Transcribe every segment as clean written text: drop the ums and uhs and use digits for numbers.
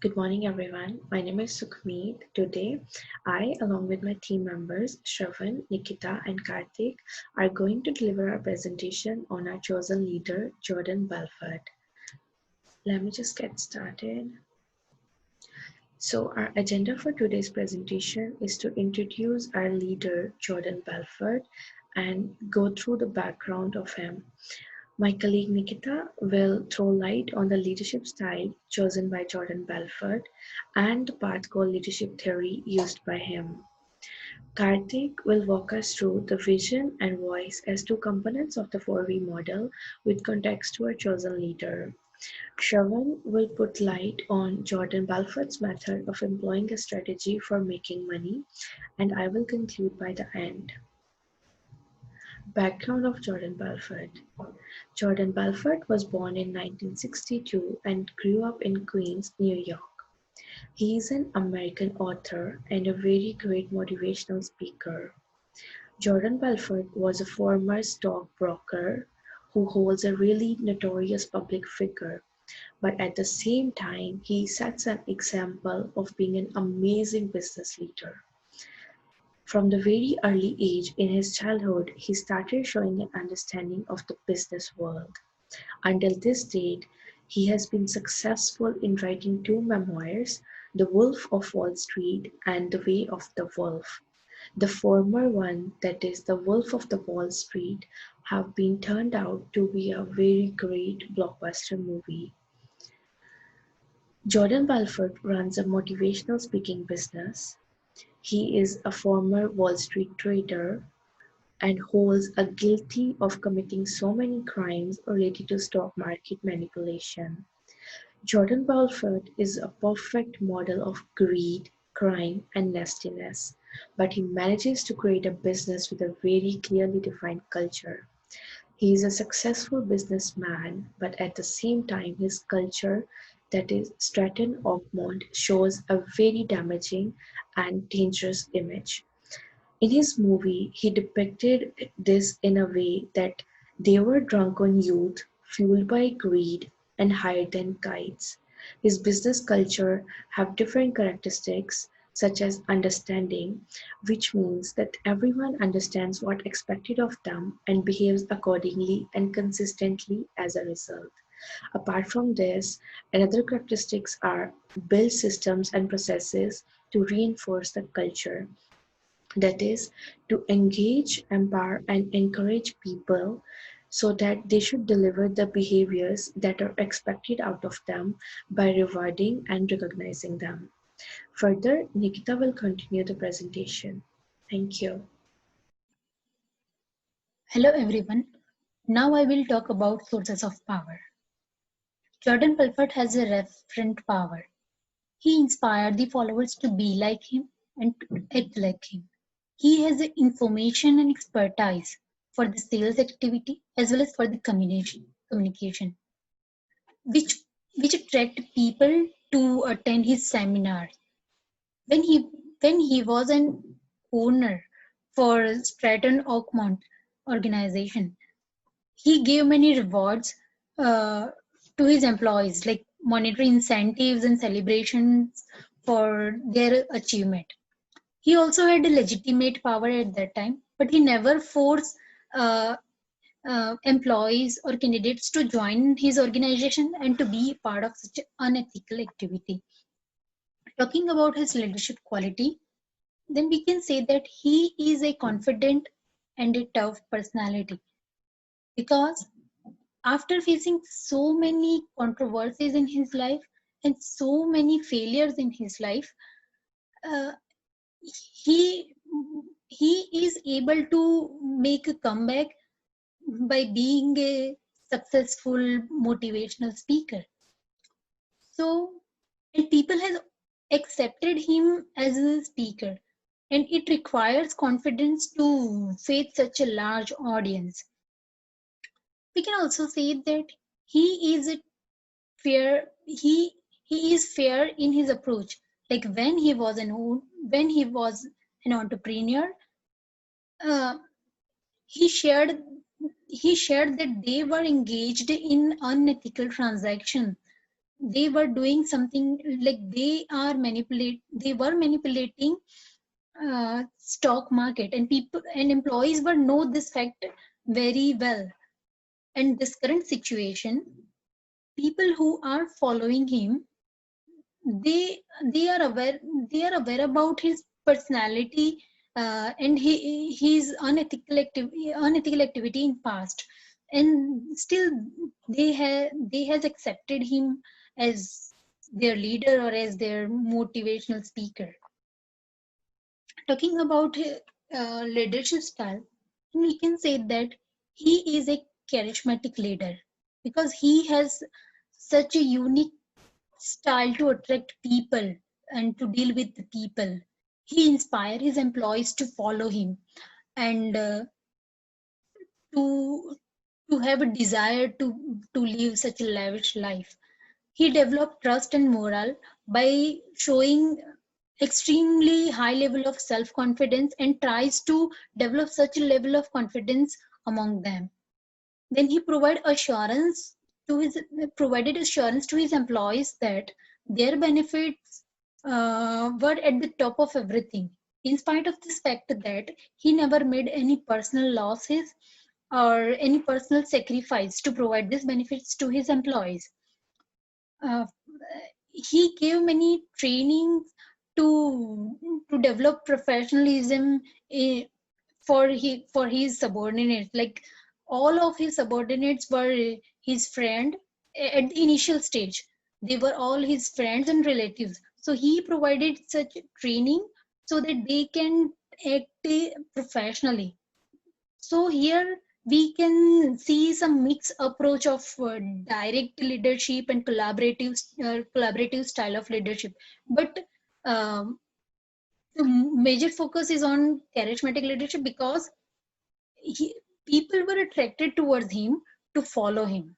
Good morning, everyone. My name is Sukhmeet. Today, I, along with my team members Shravan, Nikita, and Karthik, are going to deliver our presentation on our chosen leader, Jordan Belfort. Let me just get started. So, our agenda for today's presentation is to introduce our leader, Jordan Belfort, and go through the background of him. My colleague Nikita will throw light on the leadership style chosen by Jordan Belfort and the path called leadership theory used by him. Karthik will walk us through the vision and voice as two components of the 4V model with context to our chosen leader. Shravan will put light on Jordan Belfort's method of employing a strategy for making money, and I will conclude by the end. Background of Jordan Belfort. Jordan Belfort was born in 1962 and grew up in Queens, New York. He is an American author and a very great motivational speaker. Jordan Belfort was a former stockbroker who holds a really notorious public figure, but at the same time, he sets an example of being an amazing business leader. From the very early age in his childhood, he started showing an understanding of the business world. Until this date, he has been successful in writing two memoirs, The Wolf of Wall Street and The Way of the Wolf. The former one, that is The Wolf of the Wall Street, have been turned out to be a very great blockbuster movie. Jordan Belfort runs a motivational speaking business. He is a former Wall Street trader and holds a guilty of committing so many crimes related to stock market manipulation. Jordan Belfort is a perfect model of greed, crime, and nastiness, but he manages to create a business with a very clearly defined culture. He is a successful businessman, but at the same time, his culture, that is Stratton-Oakmont, shows a very damaging and dangerous image. In his movie, he depicted this in a way that they were drunken youth, fueled by greed and higher than kites. His business culture have different characteristics such as understanding, which means that everyone understands what expected of them and behaves accordingly and consistently as a result. Apart from this, another characteristics are build systems and processes to reinforce the culture, that is to engage, empower, and encourage people so that they should deliver the behaviors that are expected out of them by rewarding and recognizing them. Further, Nikita will continue the presentation. Thank you. Hello everyone. Now I will talk about sources of power. Jordan Belfort has a referent power. He inspired the followers to be like him and to act like him. He has the information and expertise for the sales activity as well as for the communication, which which attract people to attend his seminars. When he when he was an owner for Stratton Oakmont organization, he gave many rewards uh, to his employees, like monetary incentives and celebrations for their achievement. He also had a legitimate power at that time, but he never forced uh, employees or candidates to join his organization and to be part of such unethical activity. Talking about his leadership quality, then we can say that he is a confident and a tough personality, because after facing so many controversies in his life and so many failures in his life, uh, he he is able to make a comeback by being a successful motivational speaker. So, and people have accepted him as a speaker, and it requires confidence to face such a large audience. We can also say that he is a fair he is fair in his approach. Like when he was an entrepreneur, uh, he shared he shared that they were engaged in unethical transactions, they were doing something like they were manipulating stock market, and people and employees were know this fact very well. And this current situation, people who are following him, they they are aware they are aware about his personality, and his unethical activity in past, and still they has accepted him as their leader or as their motivational speaker. Talking about leadership style, we can say that he is a charismatic leader because he has such a unique style to attract people and to deal with the people. He inspires his employees to follow him, and to have a desire to live such a lavish life. He developed trust and morale by showing extremely high level of self confidence, and tries to develop such a level of confidence among them. Then he provided assurance to his employees that their benefits were at the top of everything, in spite of this fact that he never made any personal losses or any personal sacrifice to provide these benefits to his employees. Uh, he gave many trainings to develop professionalism, eh, for his subordinates. Like all of his subordinates were his friend at the initial stage. They were all his friends and relatives. So he provided such training so that they can act professionally. So here we can see some mixed approach of direct leadership and collaborative style of leadership. But um, the major focus is on charismatic leadership because people were attracted towards him to follow him.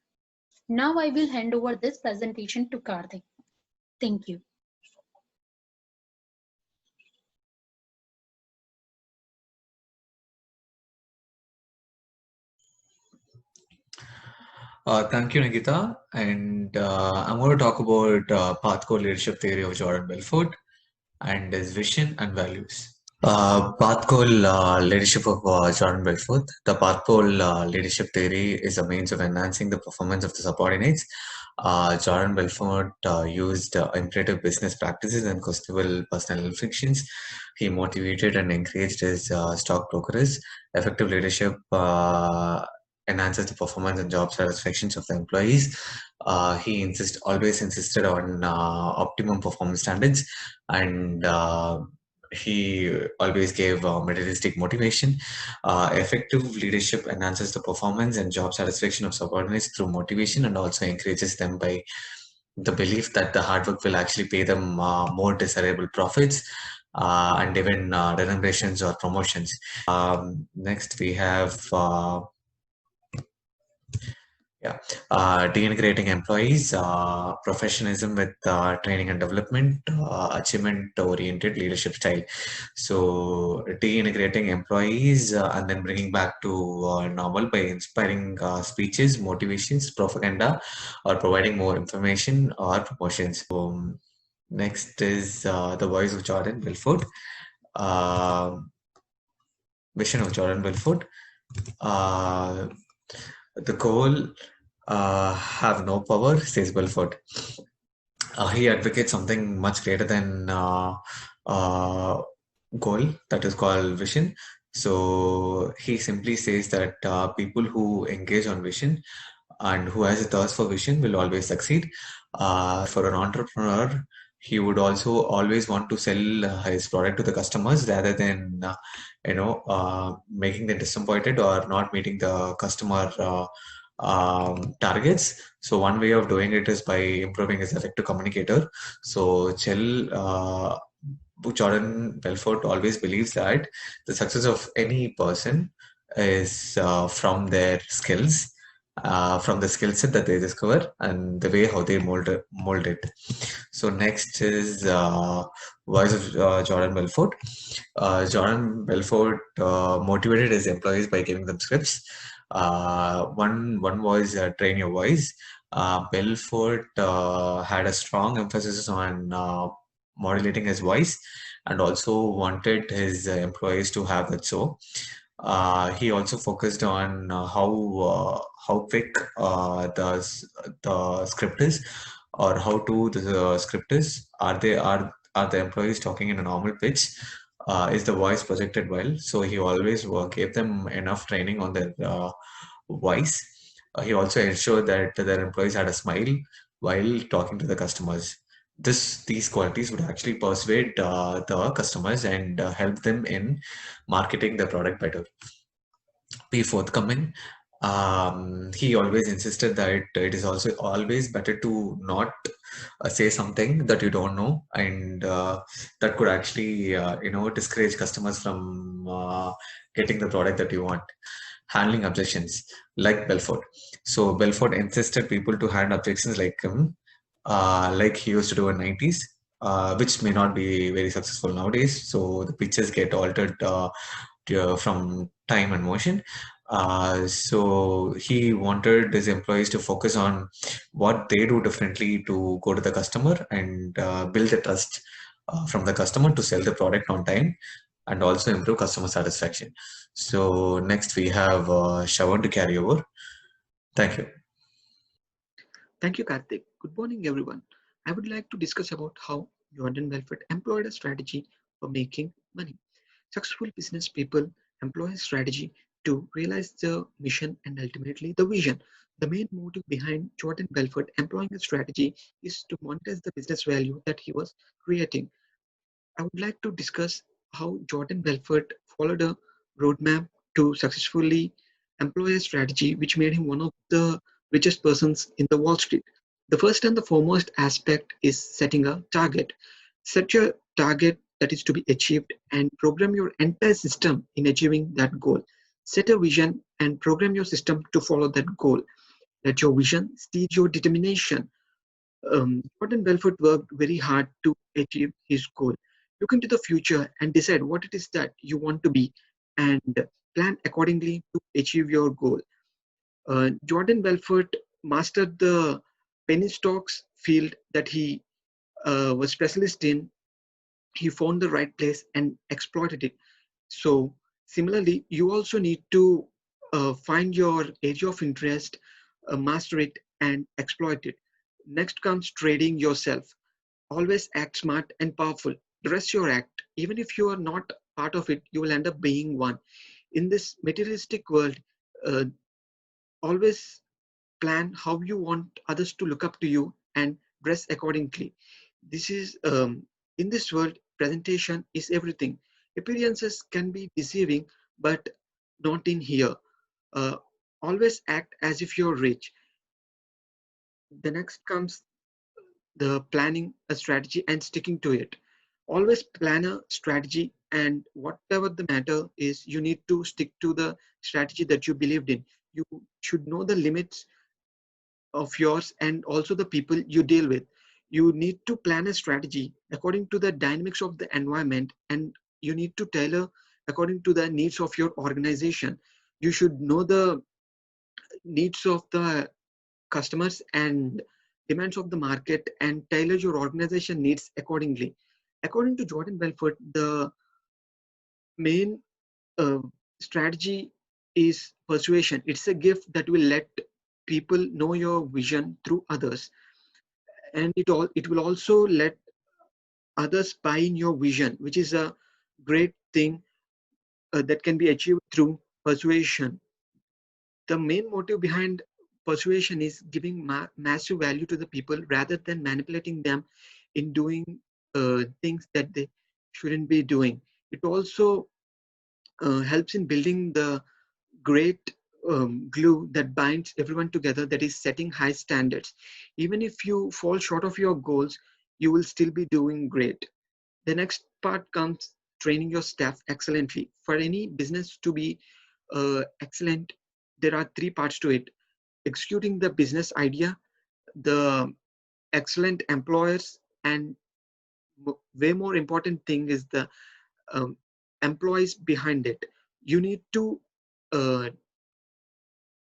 Now I will hand over this presentation to Karthik. Thank you. Thank you, Nikita. And I'm going to talk about Pathcore leadership theory of Jordan Belfort and his vision and values. Path goal leadership of Jordan Belfort. The path goal leadership theory is a means of enhancing the performance of the subordinates. Jordan Belfort used imperative business practices and questionable personal fictions. He motivated and encouraged his stockbrokers. Effective leadership enhances the performance and job satisfactions of the employees. He always insisted on optimum performance standards, and he always gave materialistic motivation. Effective leadership enhances the performance and job satisfaction of subordinates through motivation, and also encourages them by the belief that the hard work will actually pay them more desirable profits, and even remunerations or promotions. Next, we have de-integrating employees, professionalism with training and development, achievement-oriented leadership style. So de-integrating employees and then bringing back to normal by inspiring speeches, motivations, propaganda, or providing more information or promotions. Next is the voice of Jordan Belfort, uh, vision of Jordan Belfort. The goal have no power, says Belfort. He advocates something much greater than goal, that is called vision. So he simply says that people who engage on vision and who has a thirst for vision will always succeed. For an entrepreneur, he would also always want to sell his product to the customers rather than making them disappointed or not meeting the customer targets. So one way of doing it is by improving his effective communicator. So Jordan Belfort always believes that the success of any person is from their skills, from the skill set that they discover and the way how they mold it. So next is voice of Jordan Belfort. Jordan Belfort motivated his employees by giving them scripts. One was train your voice. Belfort had a strong emphasis on modulating his voice and also wanted his employees to have that so. He also focused on how quick the script is, or how to the script is. Are the employees talking in a normal pitch? Is the voice projected well? So he always gave them enough training on their voice. He also ensured that their employees had a smile while talking to the customers. These qualities would actually persuade the customers and help them in marketing the product better. Be forthcoming. He always insisted that it is also always better to not say something that you don't know, and that could actually discourage customers from getting the product that you want. Handling objections like Belfort. So Belfort insisted people to hand objections like him, like he used to do in 90s. Which may not be very successful nowadays. So the pictures get altered from time and motion. So he wanted his employees to focus on what they do differently to go to the customer and build the trust from the customer to sell the product on time and also improve customer satisfaction. So next we have Shawan to carry over. Thank you. Thank you, Karthik. Good morning, everyone. I would like to discuss about how Jordan Belfort employed a strategy for making money. Successful business people employ a strategy to realize the mission and ultimately the vision. The main motive behind Jordan Belfort employing a strategy is to monetize the business value that he was creating. I would like to discuss how Jordan Belfort followed a roadmap to successfully employ a strategy which made him one of the richest persons in the Wall Street. The first and the foremost aspect is setting a target. Set your target that is to be achieved and program your entire system in achieving that goal. Set a vision and program your system to follow that goal. Let your vision steer your determination. Jordan Belfort worked very hard to achieve his goal. Look into the future and decide what it is that you want to be and plan accordingly to achieve your goal. Jordan Belfort mastered the penny stocks field that he was specialist in. He found the right place and exploited it. So, similarly, you also need to find your area of interest, master it, and exploit it. Next comes trading yourself. Always act smart and powerful. Dress your act. Even if you are not part of it, you will end up being one. In this materialistic world, uh, always plan how you want others to look up to you and dress accordingly. This is in this world, presentation is everything. Appearances can be deceiving, but not in here. Uh, Always act as if you're rich. The next comes the planning a strategy and sticking to it. Always plan a strategy, and whatever the matter is, you need to stick to the strategy that you believed in. You should know the limits of yours and also the people you deal with. You need to plan a strategy according to the dynamics of the environment, and you need to tailor according to the needs of your organization. You should know the needs of the customers and demands of the market and tailor your organization needs accordingly. According to Jordan Belfort, the main uh, strategy is persuasion. It's a gift that will let people know your vision through others, and it will also let others buy in your vision, which is a great thing that can be achieved through persuasion. The main motive behind persuasion is giving massive value to the people rather than manipulating them in doing things that they shouldn't be doing. It also helps in building the great glue that binds everyone together, that is setting high standards. Even if you fall short of your goals, you will still be doing great. The next part comes training your staff excellently. For any business to be excellent, there are three parts to it: executing the business idea, the excellent employers, and way more important thing is the um, employees behind it. You need to uh,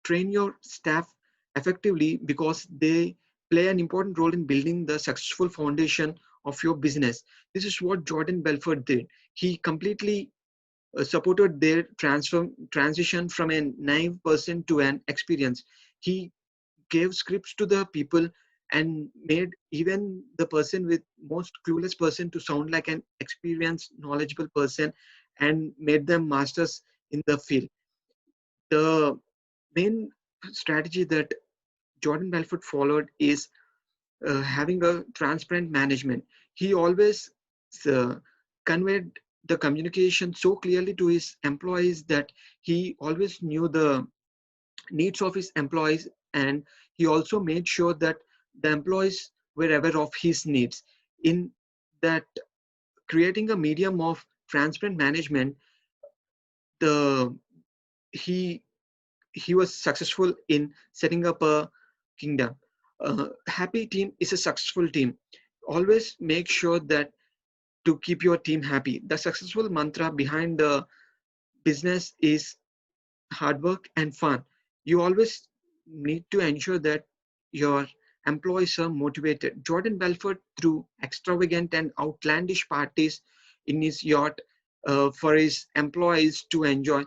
train your staff effectively because they play an important role in building the successful foundation of your business. This is what Jordan Belfort did. He completely supported their transition from a naive person to an experience. He gave scripts to the people and made even the person with most clueless person to sound like an experienced knowledgeable person, and made them masters in the field. The main strategy that Jordan Belfort followed is having a transparent management. He always uh, conveyed the communication so clearly to his employees that he always knew the needs of his employees, and he also made sure that the employees were aware of his needs. In that, creating a medium of transparent management, the he he was successful in setting up a kingdom. A happy team is a successful team. Always make sure that to keep your team happy. The successful mantra behind the business is hard work and fun. You always need to ensure that your employees are motivated. Jordan Belfort threw extravagant and outlandish parties in his yacht for his employees to enjoy,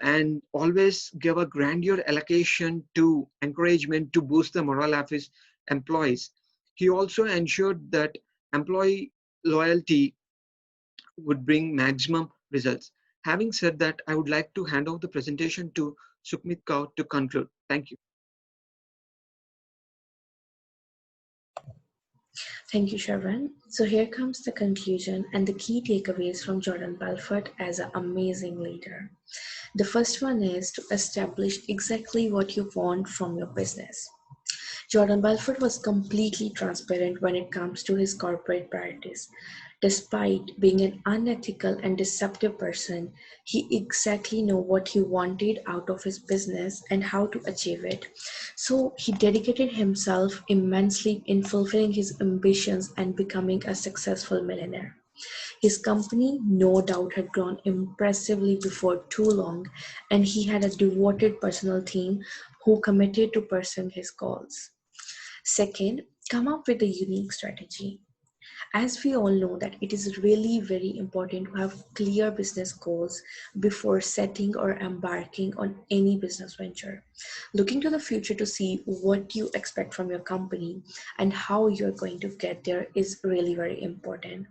and always give a grandeur allocation to encouragement to boost the morale of his employees. He also ensured that employee loyalty would bring maximum results. Having said that, I would like to hand over the presentation to Sukmit Kaur to conclude. Thank you. Thank you, Sharvan. So here comes the conclusion and the key takeaways from Jordan Belfort as an amazing leader. The first one is to establish exactly what you want from your business. Jordan Belfort was completely transparent when it comes to his corporate priorities. Despite being an unethical and deceptive person, he exactly knew what he wanted out of his business and how to achieve it. So he dedicated himself immensely in fulfilling his ambitions and becoming a successful millionaire. His company, no doubt, had grown impressively before too long, and he had a devoted personal team who committed to pursuing his goals. Second, come up with a unique strategy. As we all know that it is really very important to have clear business goals before setting or embarking on any business venture. Looking to the future to see what you expect from your company and how you're going to get there is really very important.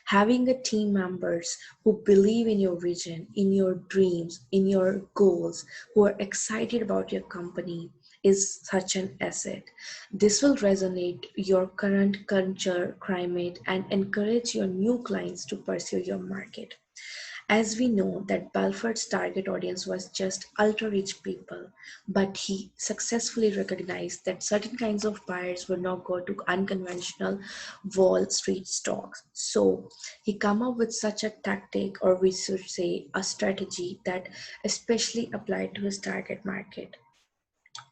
Having a team members who believe in your vision, in your dreams, in your goals, who are excited about your company is such an asset. This will resonate your current culture, climate, and encourage your new clients to pursue your market. As we know that Balfour's target audience was just ultra-rich people, but he successfully recognized that certain kinds of buyers would not go to unconventional Wall Street stocks. So he come up with such a tactic, or we should say a strategy that especially applied to his target market,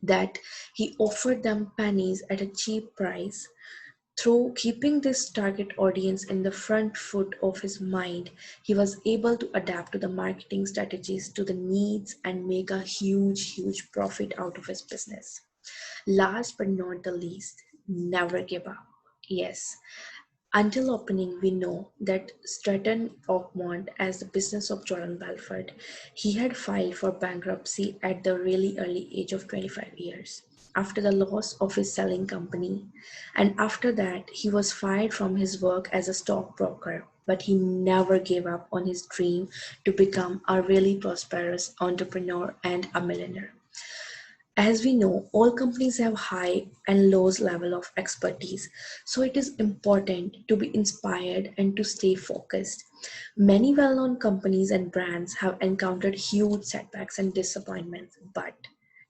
that he offered them pennies at a cheap price. Through keeping this target audience in the front foot of his mind, he was able to adapt to the marketing strategies to the needs and make a huge profit out of his business. Last but not the least, never give up. Yes, until opening, we know that Stratton Oakmont, as the business of Jordan Belfort, he had filed for bankruptcy at the really early age of 25 years. After the loss of his selling company, and after that, he was fired from his work as a stockbroker. But he never gave up on his dream to become a really prosperous entrepreneur and a millionaire. As we know, all companies have high and lows level of expertise, so it is important to be inspired and to stay focused. Many well-known companies and brands have encountered huge setbacks and disappointments, but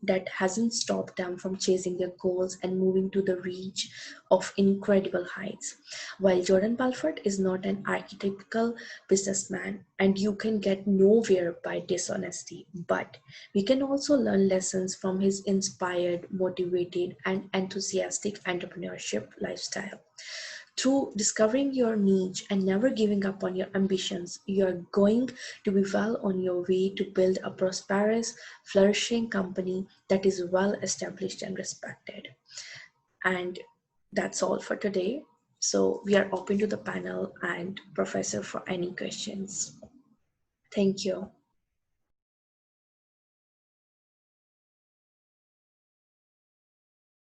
that hasn't stopped them from chasing their goals and moving to the reach of incredible heights. While Jordan Belfort is not an archetypical businessman, and you can get nowhere by dishonesty, but we can also learn lessons from his inspired, motivated, and enthusiastic entrepreneurship lifestyle. Through discovering your niche and never giving up on your ambitions, you are going to be well on your way to build a prosperous, flourishing company that is well established and respected. And that's all for today. So we are open to the panel and professor for any questions. Thank you.